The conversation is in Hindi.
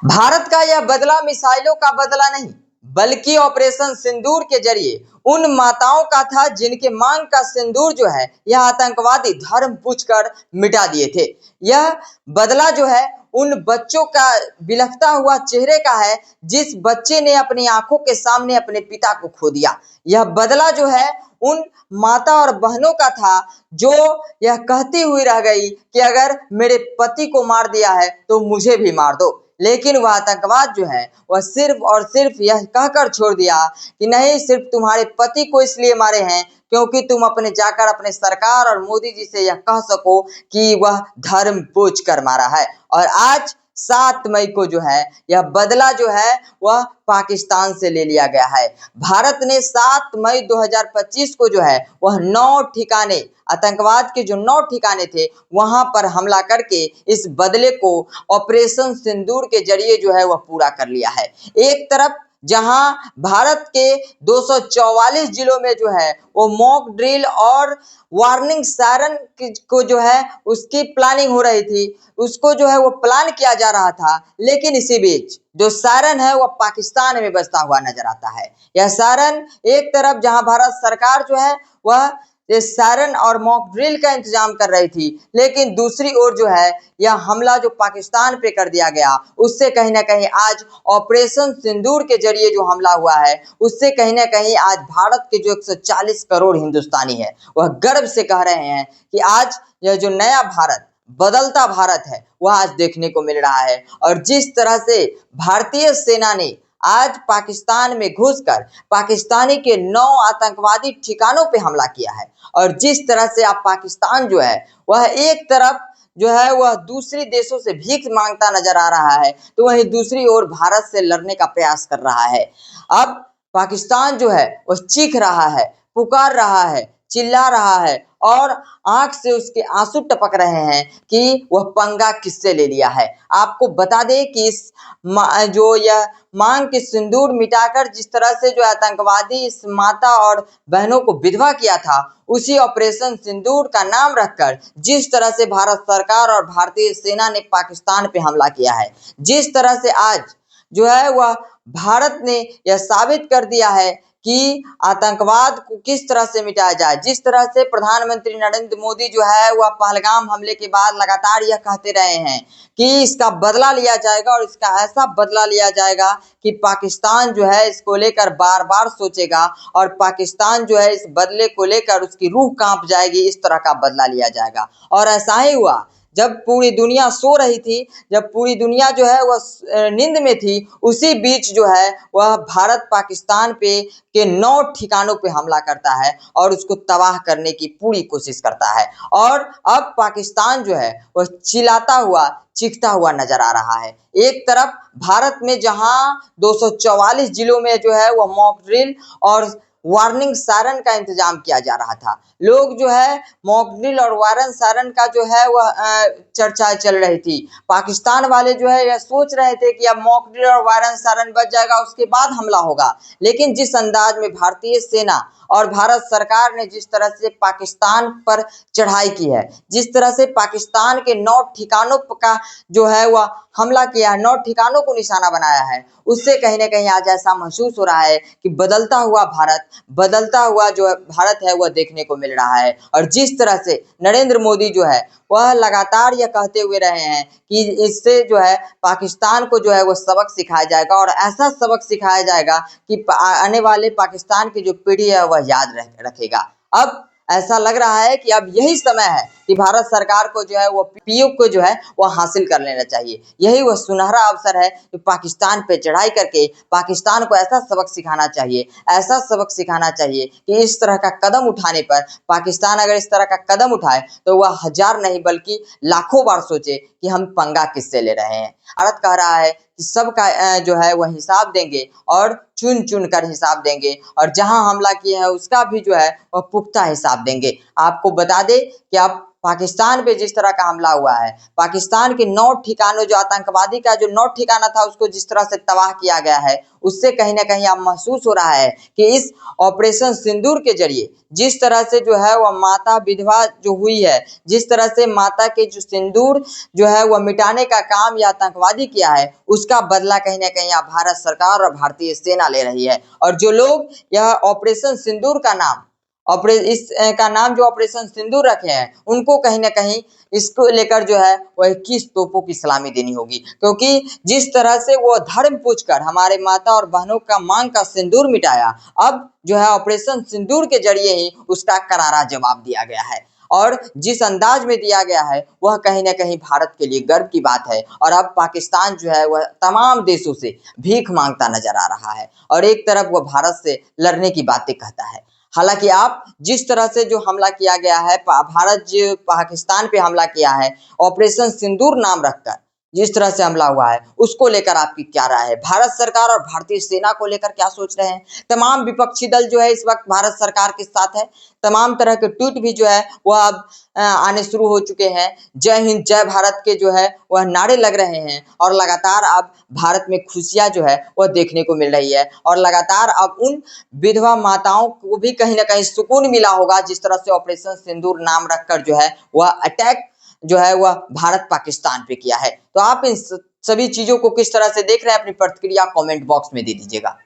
भारत का यह बदला मिसाइलों का बदला नहीं, बल्कि ऑपरेशन सिंदूर के जरिए उन माताओं का था जिनके मांग का सिंदूर जो है यह आतंकवादी धर्म पूछकर मिटा दिए थे। यह बदला जो है उन बच्चों का बिलखता हुआ चेहरे का है जिस बच्चे ने अपनी आंखों के सामने अपने पिता को खो दिया। यह बदला जो है उन माता और बहनों का था जो यह कहती हुई रह गई कि अगर मेरे पति को मार दिया है तो मुझे भी मार दो। लेकिन वह आतंकवाद जो है वह सिर्फ और सिर्फ यह कहकर छोड़ दिया कि नहीं, सिर्फ तुम्हारे पति को इसलिए मारे हैं क्योंकि तुम अपने जाकर अपने सरकार और मोदी जी से यह कह सको कि वह धर्म पूछ कर मारा है। और आज 7 मई को जो है यह बदला जो है वह पाकिस्तान से ले लिया गया है। भारत ने 7 मई 2025 को जो है वह 9 ठिकाने, आतंकवाद के जो 9 ठिकाने थे वहां पर हमला करके इस बदले को ऑपरेशन सिंदूर के जरिए जो है वह पूरा कर लिया है। एक तरफ जहां भारत के 244 जिलों में जो है वो मॉक ड्रिल और वार्निंग सायरन को जो है उसकी प्लानिंग हो रही थी, उसको जो है वो प्लान किया जा रहा था। लेकिन इसी बीच जो सायरन है वह पाकिस्तान में बजता हुआ नजर आता है। यह सायरन एक तरफ जहां भारत सरकार जो है वह सायरन और मॉक ड्रिल का इंतजाम कर रही थी, लेकिन दूसरी ओर जो है यह हमला जो पाकिस्तान पे कर दिया गया उससे कहीं ना कहीं आज ऑपरेशन सिंदूर के जरिए जो हमला हुआ है उससे कहीं ना कहीं आज भारत के जो 140 करोड़ हिंदुस्तानी है वह गर्व से कह रहे हैं कि आज यह जो नया भारत, बदलता भारत है वह आज देखने को मिल रहा है। और जिस तरह से भारतीय सेना ने आज पाकिस्तान में घुसकर पाकिस्तानी के 9 आतंकवादी ठिकानों पे हमला किया है, और जिस तरह से आप पाकिस्तान जो है वह एक तरफ जो है वह दूसरी देशों से भीख मांगता नजर आ रहा है तो वहीं दूसरी ओर भारत से लड़ने का प्रयास कर रहा है। अब पाकिस्तान जो है वह चीख रहा है, पुकार रहा है, चिल्ला रहा है और आंख से उसके आंसू टपक रहे हैं कि वह पंगा किससे ले लिया है। आपको बता दें कि इस जो यह मांग के सिंदूर मिटाकर जिस तरह से जो आतंकवादी इस माता और बहनों को विधवा किया था, उसी ऑपरेशन सिंदूर का नाम रखकर जिस तरह से भारत सरकार और भारतीय सेना ने पाकिस्तान पे हमला किया है, जिस तरह से आज जो है वह भारत ने यह साबित कर दिया है कि आतंकवाद को किस तरह से मिटाया जाए। जिस तरह से प्रधानमंत्री नरेंद्र मोदी जो है वह पहलगाम हमले के बाद लगातार यह कहते रहे हैं कि इसका बदला लिया जाएगा और इसका ऐसा बदला लिया जाएगा कि पाकिस्तान जो है इसको लेकर बार बार सोचेगा और पाकिस्तान जो है इस बदले को लेकर उसकी रूह कांप जाएगी। इस तरह का बदला लिया जाएगा और ऐसा ही हुआ। जब पूरी दुनिया सो रही थी, जब पूरी दुनिया जो है वह नींद में थी, उसी बीच जो है वह भारत पाकिस्तान पे के 9 ठिकानों पे हमला करता है और उसको तबाह करने की पूरी कोशिश करता है। और अब पाकिस्तान जो है वह चिल्लाता हुआ, चीखता हुआ नजर आ रहा है। एक तरफ भारत में जहां 244 जिलों में जो है वह मॉक ड्रिल और वार्निंग सायरन का इंतजाम किया जा रहा था, लोग जो है मॉक ड्रिल और वार्निंग सायरन का जो है वह चर्चा चल रही थी। पाकिस्तान वाले जो है यह सोच रहे थे कि अब मॉक ड्रिल और वार्निंग सायरन बच जाएगा उसके बाद हमला होगा, लेकिन जिस अंदाज में भारतीय सेना और भारत सरकार ने जिस तरह से पाकिस्तान पर चढ़ाई की है, जिस तरह से पाकिस्तान के 9 ठिकानों का जो है वह हमला किया है, 9 ठिकानों को निशाना बनाया है, उससे कहीं ना कहीं आज ऐसा महसूस हो रहा है कि बदलता हुआ भारत, बदलता हुआ जो भारत है वह देखने को मिल रहा है। और जिस तरह से नरेंद्र मोदी जो है वह लगातार यह कहते हुए रहे हैं कि इससे जो है पाकिस्तान को जो है वो सबक सिखाया जाएगा और ऐसा सबक सिखाया जाएगा कि आने वाले पाकिस्तान की जो पीढ़ी है वह याद रखेगा। अब ऐसा लग रहा है कि अब यही समय है कि भारत सरकार को जो है वो पीओ को जो है वह हासिल कर लेना चाहिए। यही वह सुनहरा अवसर है कि पाकिस्तान पे चढ़ाई करके पाकिस्तान को ऐसा सबक सिखाना चाहिए, ऐसा सबक सिखाना चाहिए कि इस तरह का कदम उठाने पर पाकिस्तान अगर इस तरह का कदम उठाए तो वह हजार नहीं बल्कि लाखों बार सोचे कि हम पंगा किससे ले रहे हैं। भारत कह रहा है कि सबका जो है वह हिसाब देंगे और चुन चुन कर हिसाब देंगे और जहां हमला किए हैं उसका भी जो है वह पुख्ता हिसाब देंगे। आपको बता दें कि आप पाकिस्तान पे जिस तरह का हमला हुआ है, पाकिस्तान के 9 ठिकानों जो आतंकवादी का जो 9 ठिकाना था उसको जिस तरह से तबाह किया गया है, उससे कहीं ना कहीं अब महसूस हो रहा है कि इस ऑपरेशन सिंदूर के जरिए जिस तरह से जो है वह माता विधवा जो हुई है, जिस तरह से माता के जो सिंदूर जो है वह मिटाने का काम यह आतंकवादी किया है, उसका बदला कहीं ना कहीं अब भारत सरकार और भारतीय सेना ले रही है। और जो लोग यह ऑपरेशन सिंदूर का नाम का नाम जो ऑपरेशन सिंदूर रखे हैं, उनको कहीं ना कहीं इसको लेकर जो है वह 21 तोपों की सलामी देनी होगी, क्योंकि जिस तरह से वो धर्म पूछकर हमारे माता और बहनों का मांग का सिंदूर मिटाया, अब जो है ऑपरेशन सिंदूर के जरिए ही उसका करारा जवाब दिया गया है। और जिस अंदाज में दिया गया है वह कहीं ना कहीं भारत के लिए गर्व की बात है। और अब पाकिस्तान जो है वह तमाम देशों से भीख मांगता नजर आ रहा है और एक तरफ वह भारत से लड़ने की बातें कहता है। हालांकि आप जिस तरह से जो हमला किया गया है, भारत जो पाकिस्तान पे हमला किया है ऑपरेशन सिंदूर नाम रखकर, जिस तरह से हमला हुआ है उसको लेकर आपकी क्या राय है? भारत सरकार और भारतीय सेना को लेकर क्या सोच रहे हैं? तमाम विपक्षी दल जो है इस वक्त भारत सरकार के साथ है। तमाम तरह के ट्वीट भी जो है वह अब आने शुरू हो चुके हैं। जय हिंद जय भारत के जो है वह नारे लग रहे हैं और लगातार अब भारत में खुशियां जो है वह देखने को मिल रही है और लगातार अब उन विधवा माताओं को भी कहीं ना कहीं सुकून मिला होगा जिस तरह से ऑपरेशन सिंदूर नाम रखकर जो है वह अटैक जो है वह भारत पाकिस्तान पे किया है। तो आप इन सभी चीजों को किस तरह से देख रहे हैं, अपनी प्रतिक्रिया कमेंट बॉक्स में दे दीजिएगा।